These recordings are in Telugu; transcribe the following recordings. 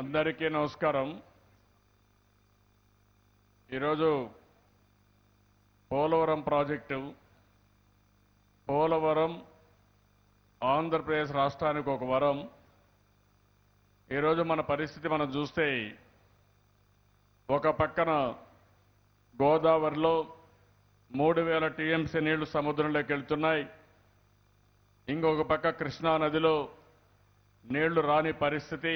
అందరికీ నమస్కారం. ఈరోజు పోలవరం ప్రాజెక్టు, పోలవరం ఆంధ్రప్రదేశ్ రాష్ట్రానికి ఒక వరం. ఈరోజు మన పరిస్థితి మనం చూస్తే ఒక పక్కన గోదావరిలో 3000 టీఎంసీ నీళ్లు సముద్రంలోకి వెళ్తున్నాయి. ఇంకొక పక్క కృష్ణా నదిలో నీళ్లు రాని పరిస్థితి.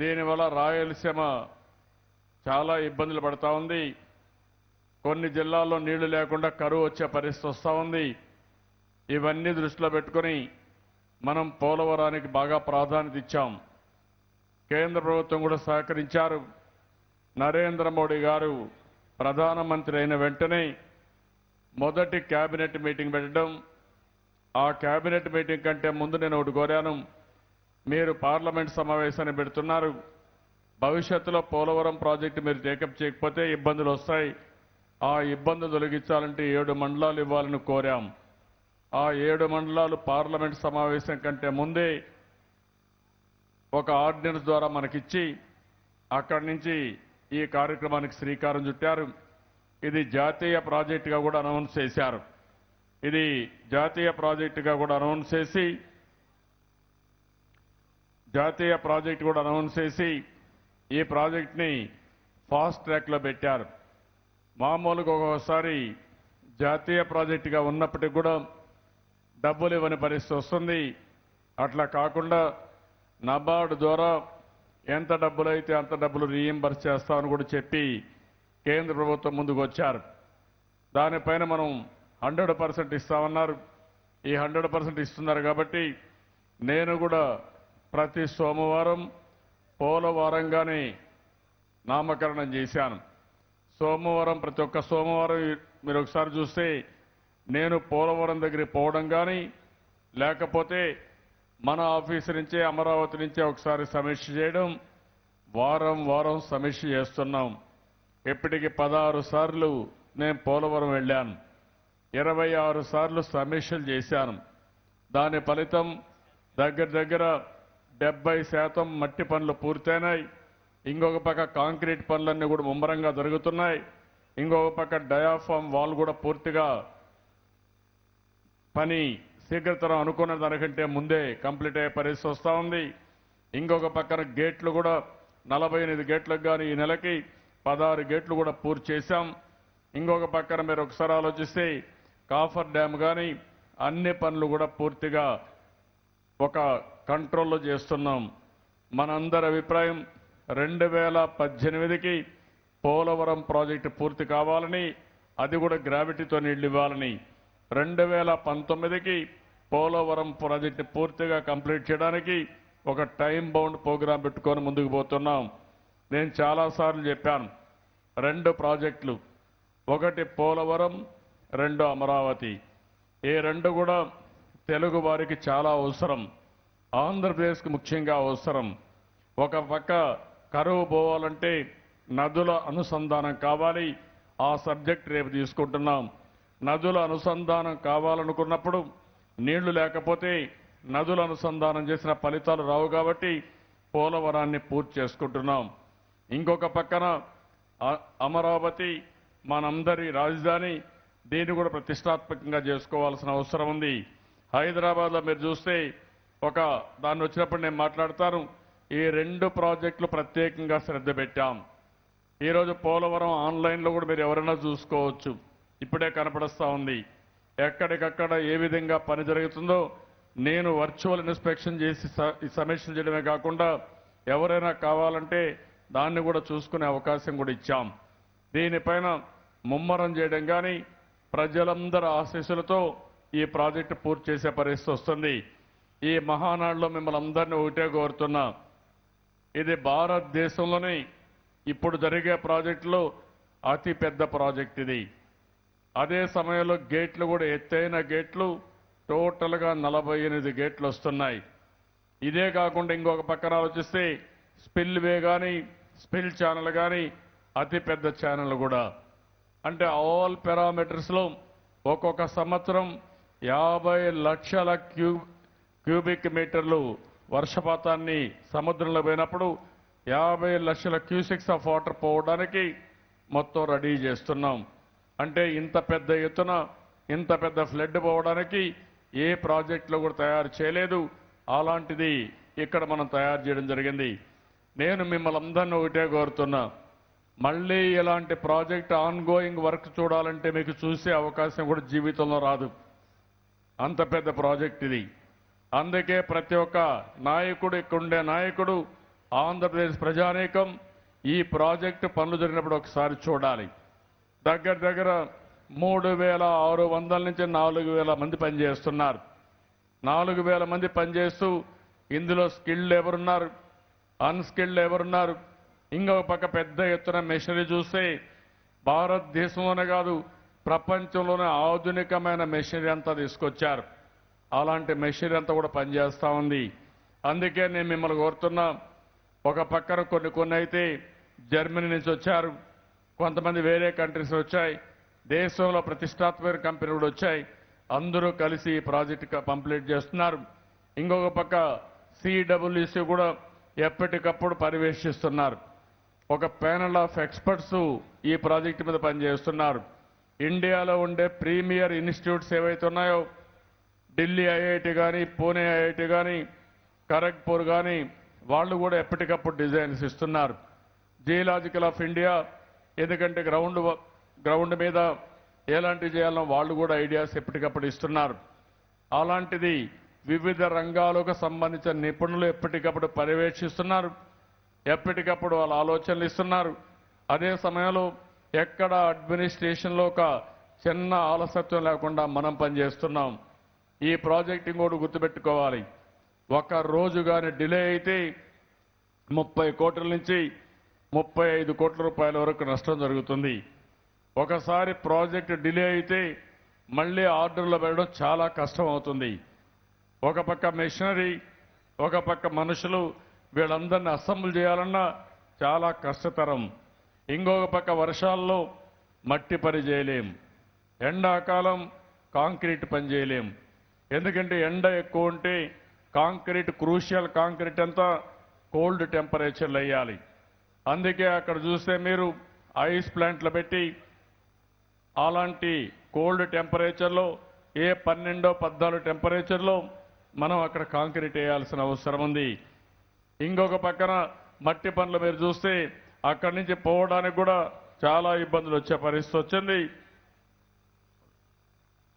దీనివల్ల రాయలసీమ చాలా ఇబ్బందులు పడతా ఉంది. కొన్ని జిల్లాల్లో నీళ్లు లేకుండా కరువు వచ్చే పరిస్థితి వస్తూ ఉంది. ఇవన్నీ దృష్టిలో పెట్టుకొని మనం పోలవరానికి బాగా ప్రాధాన్యత ఇచ్చాం. కేంద్ర ప్రభుత్వం కూడా సహకరించారు. నరేంద్ర మోడీ గారు ప్రధానమంత్రి అయిన వెంటనే మొదటి కేబినెట్ మీటింగ్ పెట్టడం, ఆ కేబినెట్ మీటింగ్ కంటే ముందు నేను ఒకటి కోరాను, మీరు పార్లమెంట్ సమావేశాన్ని పెడుతున్నారు, భవిష్యత్తులో పోలవరం ప్రాజెక్టు మీరు టేకప్ చేయకపోతే ఇబ్బందులు వస్తాయి, ఆ ఇబ్బందులు తొలగించాలంటే 7 మండలాలు ఇవ్వాలని కోరాం. ఆ 7 మండలాలు పార్లమెంట్ సమావేశం కంటే ముందే ఒక ఆర్డినెన్స్ ద్వారా మనకిచ్చి అక్కడి నుంచి ఈ కార్యక్రమానికి శ్రీకారం చుట్టారు. ఇది జాతీయ ప్రాజెక్టుగా కూడా అనౌన్స్ చేశారు. ఇది జాతీయ ప్రాజెక్టుగా కూడా అనౌన్స్ చేసి ఈ ప్రాజెక్ట్ని ఫాస్ట్ ట్రాక్లో పెట్టారు. మామూలుగా ఒక్కోసారి జాతీయ ప్రాజెక్టుగా ఉన్నప్పటికీ కూడా డబ్బులు ఇవ్వని పరిస్థితి వస్తుంది. అట్లా కాకుండా నబార్డు ద్వారా ఎంత డబ్బులు అయితే అంత డబ్బులు రీయింబర్స్ చేస్తామని కూడా చెప్పి కేంద్ర ప్రభుత్వం ముందుకు వచ్చారు. దానిపైన మనం 100% ఇస్తామన్నారు. ఈ 100% ఇస్తున్నారు కాబట్టి నేను కూడా ప్రతి సోమవారం పోలవరంగానే నామకరణం చేశాను. సోమవారం ప్రతి ఒక్క సోమవారం మీరు ఒకసారి చూస్తే నేను పోలవరం దగ్గరికి పోవడం కానీ, లేకపోతే మన ఆఫీసు నుంచే అమరావతి నుంచే ఒకసారి సమీక్ష చేయడం, వారం సమీక్ష చేస్తున్నాం. ఇప్పటికి 16 సార్లు నేను పోలవరం వెళ్ళాను, 26 సార్లు సమీక్షలు చేశాను. దాని ఫలితం దగ్గర 70% మట్టి పనులు పూర్తయినాయి. ఇంకొక పక్క కాంక్రీట్ పనులన్నీ కూడా ముమ్మరంగా జరుగుతున్నాయి. ఇంకొక పక్క డయాఫామ్ వాల్ కూడా పూర్తిగా పని శీఘ్రతరం అనుకున్న దానికంటే ముందే కంప్లీట్ అయ్యే పరిస్థితి వస్తూ ఉంది. ఇంకొక పక్కన గేట్లు కూడా 48 గేట్లకు కానీ ఈ నెలకి 16 గేట్లు కూడా పూర్తి చేశాం. ఇంకొక పక్కన మీరు ఒకసారి ఆలోచిస్తే కాఫర్ డ్యామ్ కానీ అన్ని పనులు కూడా పూర్తిగా ఒక కంట్రోల్లో చేస్తున్నాం. మనందరి అభిప్రాయం 2018కి పోలవరం ప్రాజెక్టు పూర్తి కావాలని, అది కూడా గ్రావిటీతో నీళ్లు ఇవ్వాలని, 2019కి పోలవరం ప్రాజెక్టు పూర్తిగా కంప్లీట్ చేయడానికి ఒక టైం బౌండ్ ప్రోగ్రాం పెట్టుకొని ముందుకు పోతున్నాం. నేను చాలాసార్లు చెప్పాను, 2 ప్రాజెక్టులు, ఒకటి పోలవరం, 2 అమరావతి. ఈ 2 కూడా తెలుగు వారికి చాలా అవసరం, ఆంధ్రప్రదేశ్కి ముఖ్యంగా అవసరం. ఒక పక్క కరువు పోవాలంటే నదుల అనుసంధానం కావాలి. ఆ సబ్జెక్ట్ రేపు తీసుకుంటున్నాం. నదుల అనుసంధానం కావాలనుకున్నప్పుడు నీళ్లు లేకపోతే నదుల అనుసంధానం చేసిన ఫలితాలు రావు కాబట్టి పోలవరాన్ని పూర్తి చేసుకుంటున్నాం. ఇంకొక పక్కన అమరావతి మనందరి రాజధాని, దీన్ని కూడా ప్రతిష్టాత్మకంగా చేసుకోవాల్సిన అవసరం ఉంది. హైదరాబాద్లో మీరు చూస్తే దాన్ని వచ్చినప్పుడు నేను మాట్లాడతాను. ఈ 2 ప్రాజెక్టులు ప్రత్యేకంగా శ్రద్ధ పెట్టాం. ఈరోజు పోలవరం ఆన్లైన్లో కూడా మీరు ఎవరైనా చూసుకోవచ్చు, ఇప్పుడే కనపడుస్తూ ఉంది. ఎక్కడికక్కడ ఏ విధంగా పని జరుగుతుందో నేను వర్చువల్ ఇన్స్పెక్షన్ చేసి సమీక్ష చేయడమే కాకుండా ఎవరైనా కావాలంటే దాన్ని కూడా చూసుకునే అవకాశం కూడా ఇచ్చాం. దీనిపైన ముమ్మరం చేయడం కానీ ప్రజలందరి ఆశీస్సులతో ఈ ప్రాజెక్టు పూర్తి చేసే పరిస్థితి వస్తుంది. ఈ మహానాడులో మిమ్మల్ని అందరినీ ఒకటే కోరుతున్నా, ఇది భారతదేశంలోనే ఇప్పుడు జరిగే ప్రాజెక్టులో అతి పెద్ద ప్రాజెక్ట్ ఇది. అదే సమయంలో గేట్లు కూడా ఎత్తైన గేట్లు, టోటల్గా 48 గేట్లు వస్తున్నాయి. ఇదే కాకుండా ఇంకొక పక్కన ఆలోచిస్తే స్పిల్ వే కానీ స్పిల్ ఛానల్ కానీ అతి పెద్ద ఛానల్ కూడా. అంటే ఆల్ పారామీటర్స్లో ఒక్కొక్క సంవత్సరం 50 లక్షల క్యూబిక్ మీటర్లు వర్షపాతాన్ని సముద్రంలో పోయినప్పుడు 50 లక్షల క్యూసెక్స్ ఆఫ్ వాటర్ పోవడానికి మొత్తం రెడీ చేస్తున్నాం. అంటే ఇంత పెద్ద ఎత్తున ఇంత పెద్ద ఫ్లడ్ పోవడానికి ఏ ప్రాజెక్టులో కూడా తయారు చేయలేదు. అలాంటిది ఇక్కడ మనం తయారు చేయడం జరిగింది. నేను మిమ్మల్ని అందరినీ ఒకటే కోరుతున్నా, మళ్ళీ ఇలాంటి ప్రాజెక్ట్ ఆన్గోయింగ్ వర్క్ చూడాలంటే మీకు చూసే అవకాశం కూడా జీవితంలో రాదు. అంత పెద్ద ప్రాజెక్ట్ ఇది. అందుకే ప్రతి ఒక్క నాయకుడు, ఇక్కడుండే నాయకుడు, ఆంధ్రప్రదేశ్ ప్రజానీకం ఈ ప్రాజెక్టు పనులు జరిగినప్పుడు ఒకసారి చూడాలి. దగ్గర దగ్గర 3,600 నుంచి 4,000 మంది పనిచేస్తున్నారు. 4,000 మంది పనిచేస్తూ ఇందులో స్కిల్డ్ లేబర్ ఉన్నారు, అన్స్కిల్డ్ లేబర్ ఉన్నారు. ఇంకొక పక్క పెద్ద ఎత్తున మెషినరీ చూస్తే భారతదేశంలోనే కాదు ప్రపంచంలోనే ఆధునికమైన మెషినరీ అంతా తీసుకొచ్చారు. అలాంటి మెషినరీ అంతా కూడా పనిచేస్తూ ఉంది. అందుకే నేను మిమ్మల్ని కోరుతున్నా, ఒక పక్కన కొన్ని అయితే జర్మనీ నుంచి వచ్చారు, కొంతమంది వేరే కంట్రీస్ వచ్చాయి, దేశంలో ప్రతిష్టాత్మక కంపెనీలు కూడా వచ్చాయి. అందరూ కలిసి ఈ ప్రాజెక్టు కంప్లీట్ చేస్తున్నారు. ఇంకొక పక్క సిడబ్ల్యూసి కూడా ఎప్పటికప్పుడు పర్యవేక్షిస్తున్నారు. ఒక ప్యానెల్ ఆఫ్ ఎక్స్పర్ట్స్ ఈ ప్రాజెక్టు మీద పనిచేస్తున్నారు. ఇండియాలో ఉండే ప్రీమియర్ ఇన్స్టిట్యూట్స్ ఏవైతే ఉన్నాయో, ఢిల్లీ ఐఐటి కానీ, పూణే ఐఐటి కానీ, ఖరగ్పూర్ కానీ, వాళ్ళు కూడా ఎప్పటికప్పుడు డిజైన్స్ ఇస్తున్నారు. జియోలాజికల్ ఆఫ్ ఇండియా, ఎందుకంటే గ్రౌండ్ మీద ఎలాంటి చేయాలో వాళ్ళు కూడా ఐడియాస్ ఎప్పటికప్పుడు ఇస్తున్నారు. అలాంటిది వివిధ రంగాలకు సంబంధించిన నిపుణులు ఎప్పటికప్పుడు పర్యవేక్షిస్తున్నారు, ఎప్పటికప్పుడు వాళ్ళ ఆలోచనలు ఇస్తున్నారు. అదే సమయంలో ఎక్కడ అడ్మినిస్ట్రేషన్లో ఒక చిన్న ఆలస్యత్వం లేకుండా మనం పనిచేస్తున్నాం. ఈ ప్రాజెక్ట్ ఇంకోటి గుర్తుపెట్టుకోవాలి, ఒక రోజు కానీ డిలే అయితే 30 కోట్ల నుంచి 35 కోట్ల రూపాయల వరకు నష్టం జరుగుతుంది. ఒకసారి ప్రాజెక్ట్ డిలే అయితే మళ్ళీ ఆర్డర్లో పెట్టడం చాలా కష్టం అవుతుంది. ఒక పక్క మెషినరీ, ఒక పక్క మనుషులు, వీళ్ళందరినీ అసెంబుల్ చేయాలన్నా చాలా కష్టతరం. ఇంకొక పక్క వర్షాల్లో మట్టి పని చేయలేం, ఎండాకాలం కాంక్రీట్ పని చేయలేం. ఎందుకంటే ఎండ ఎక్కువ ఉంటే కాంక్రీట్, క్రూషియల్ కాంక్రీట్ అంతా కోల్డ్ టెంపరేచర్లు వేయాలి. అందుకే అక్కడ చూస్తే మీరు ఐస్ ప్లాంట్లు పెట్టి అలాంటి కోల్డ్ టెంపరేచర్లో ఏ 12-14 టెంపరేచర్లో మనం అక్కడ కాంక్రీట్ వేయాల్సిన అవసరం ఉంది. ఇంకొక పక్కన మట్టి పనులు మీరు చూస్తే అక్కడి నుంచి పోవడానికి కూడా చాలా ఇబ్బందులు వచ్చే పరిస్థితి వచ్చింది,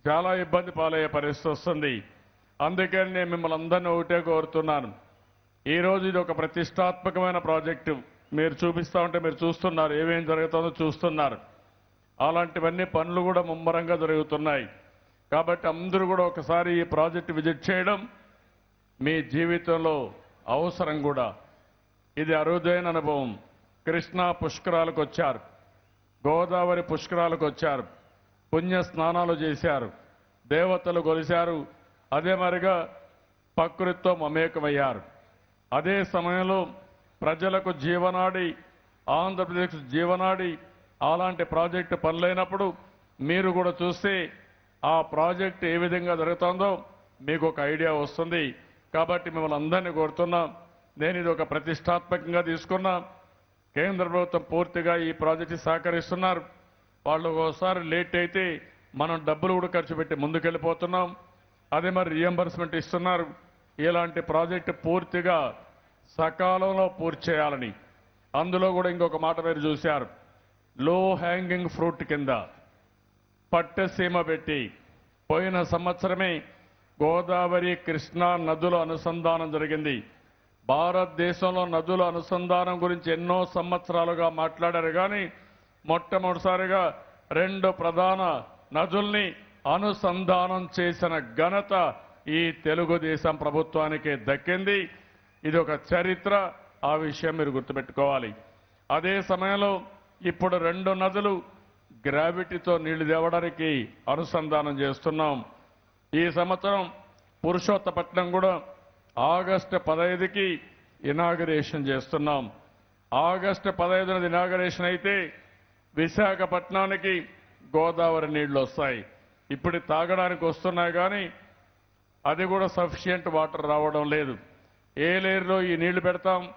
చాలా ఇబ్బంది పాలయ్యే పరిస్థితి వస్తుంది. అందుకని నేను మిమ్మల్ని అందరినీ ఒకటే కోరుతున్నాను, ఈరోజు ఇది ఒక ప్రతిష్టాత్మకమైన ప్రాజెక్టు. మీరు చూపిస్తా ఉంటే మీరు చూస్తున్నారు, ఏమేం జరుగుతుందో చూస్తున్నారు. అలాంటివన్నీ పనులు కూడా ముమ్మరంగా జరుగుతున్నాయి. కాబట్టి అందరూ కూడా ఒకసారి ఈ ప్రాజెక్టు విజిట్ చేయడం మీ జీవితంలో అవసరం కూడా. ఇది అరుదైన అనుభవం. కృష్ణా పుష్కరాలకు వచ్చారు, గోదావరి పుష్కరాలకు వచ్చారు, పుణ్య స్నానాలు చేశారు, దేవతలు కొలిశారు, అదే మరిగా ప్రకృతితో మమేకమయ్యారు. అదే సమయంలో ప్రజలకు జీవనాడి, ఆంధ్రప్రదేశ్ జీవనాడి అలాంటి ప్రాజెక్టు పనులైనప్పుడు మీరు కూడా చూస్తే ఆ ప్రాజెక్టు ఏ విధంగా జరుగుతుందో మీకు ఒక ఐడియా వస్తుంది. కాబట్టి మిమ్మల్ని అందరినీ కోరుతున్నాం, నేను ఇది ఒక ప్రతిష్టాత్మకంగా తీసుకున్నా. కేంద్ర ప్రభుత్వం పూర్తిగా ఈ ప్రాజెక్టు సహకరిస్తున్నారు. వాళ్ళు ఒకసారి లేట్ అయితే మనం డబ్బులు కూడా ఖర్చు పెట్టి ముందుకెళ్ళిపోతున్నాం. అదే మరి రియంబర్స్మెంట్ ఇస్తున్నారు. ఇలాంటి ప్రాజెక్టు పూర్తిగా సకాలంలో పూర్తి చేయాలని. అందులో కూడా ఇంకొక మాట మీరు చూశారు, లో హ్యాంగింగ్ ఫ్రూట్ కింద పట్టసీమ పెట్టి పోయిన సంవత్సరమే గోదావరి, కృష్ణా నదుల అనుసంధానం జరిగింది. భారతదేశంలో నదుల అనుసంధానం గురించి ఎన్నో సంవత్సరాలుగా మాట్లాడారు, కానీ మొట్టమొదటిసారిగా 2 ప్రధాన నదుల్ని అనుసంధానం చేసిన ఘనత ఈ తెలుగుదేశం ప్రభుత్వానికే దక్కింది. ఇది ఒక చరిత్ర, ఆ విషయం మీరు గుర్తుపెట్టుకోవాలి. అదే సమయంలో ఇప్పుడు 2 నదులు గ్రావిటీతో నీళ్లు తేవడానికి అనుసంధానం చేస్తున్నాం. ఈ సంవత్సరం పురుషోత్తపట్నం కూడా ఆగస్టు 15కి ఇనాగరేషన్ చేస్తున్నాం. ఆగస్టు 15న ఇనాగరేషన్ అయితే విశాఖపట్నానికి గోదావరి నీళ్లు వస్తాయి. ఇప్పుడు తాగడానికి వస్తున్నాయి, కానీ అది కూడా సఫిషియంట్ వాటర్ రావడం లేదు. ఏలేరులో ఈ నీళ్లు పెడతాం.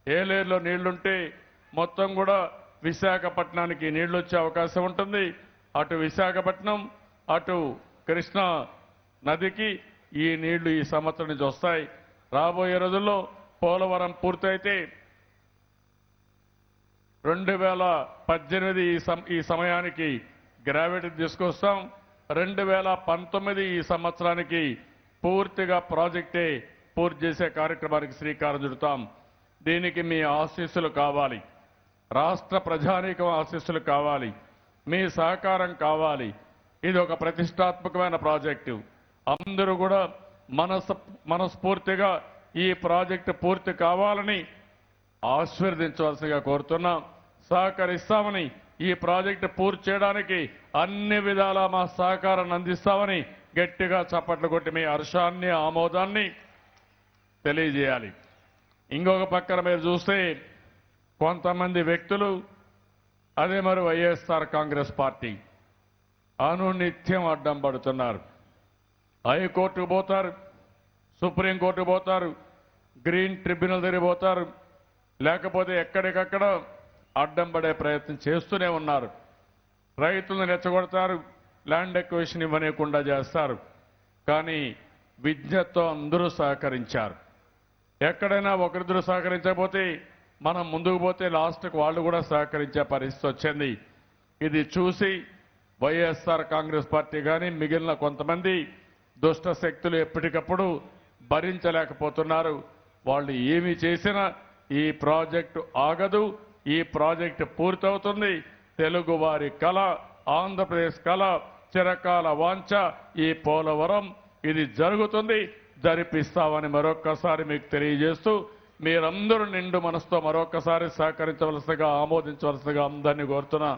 ఏలేరులో నీళ్లుంటే మొత్తం కూడా విశాఖపట్నానికి నీళ్లు వచ్చే అవకాశం ఉంటుంది. అటు విశాఖపట్నం అటు కృష్ణా నదికి ఈ నీళ్లు ఈ సంవత్సరం నుంచి వస్తాయి. రాబోయే రోజుల్లో పోలవరం పూర్తయితే 2018 ఈ సమయానికి గ్రావిటీ తీసుకొస్తాం. 2019 ఈ సంవత్సరానికి పూర్తిగా ప్రాజెక్టే పూర్తి చేసే కార్యక్రమానికి శ్రీకారం చుడతాం. దీనికి మీ ఆశీస్సులు కావాలి. రాష్ట్ర ప్రజానీకం ఆశీస్సులు కావాలి. మీ సహకారం కావాలి. ఇది ఒక ప్రతిష్టాత్మకమైన ప్రాజెక్టు. అందరూ కూడా మనస్ఫూర్తిగా ఈ ప్రాజెక్టు పూర్తి కావాలని ఆశీర్వదించవలసిగా కోరుతున్నాం. సహకరిస్తామని, ఈ ప్రాజెక్టు పూర్తి చేయడానికి అన్ని విధాలా మా సహకారాన్ని అందిస్తామని గట్టిగా చప్పట్లు కొట్టి మీ హర్షాన్ని ఆమోదాన్ని తెలియజేయాలి. ఇంకొక పక్కన మీరు చూస్తే కొంతమంది వ్యక్తులు అదే మరి వైఎస్ఆర్ కాంగ్రెస్ పార్టీ అనునిత్యం అడ్డం పడుతున్నారు. హైకోర్టుకు పోతారు, సుప్రీంకోర్టుకు పోతారు, గ్రీన్ ట్రిబ్యునల్ దగ్గర పోతారు, లేకపోతే ఎక్కడికక్కడ అడ్డం పడే ప్రయత్నం చేస్తూనే ఉన్నారు. రైతులను రెచ్చగొడతారు, ల్యాండ్ ఎక్విజిషన్ ఇవ్వనీయకుండా చేస్తారు. కానీ విజ్ఞతతో అందరూ సహకరించారు. ఎక్కడైనా ఒకరిద్దరు సహకరించకపోతే మనం ముందుకు పోతే లాస్ట్కు వాళ్ళు కూడా సహకరించే పరిస్థితి వచ్చింది. ఇది చూసి వైఎస్ఆర్ కాంగ్రెస్ పార్టీ కానీ మిగిలిన కొంతమంది దుష్ట శక్తులు ఎప్పటికప్పుడు భరించలేకపోతున్నారు. వాళ్ళు ఏమి చేసినా ఈ ప్రాజెక్టు ఆగదు. ఈ ప్రాజెక్టు పూర్తవుతుంది. తెలుగు వారి కళ, ఆంధ్రప్రదేశ్ కళ, చిరకాల వాంఛ ఈ పోలవరం ఇది జరుగుతుంది. జరిపిస్తామని మరొక్కసారి మీకు తెలియజేస్తూ మీరందరూ నిండు మనసుతో మరొక్కసారి సహకరించవలసిగా, ఆమోదించవలసిగా అందరినీ కోరుతున్నా.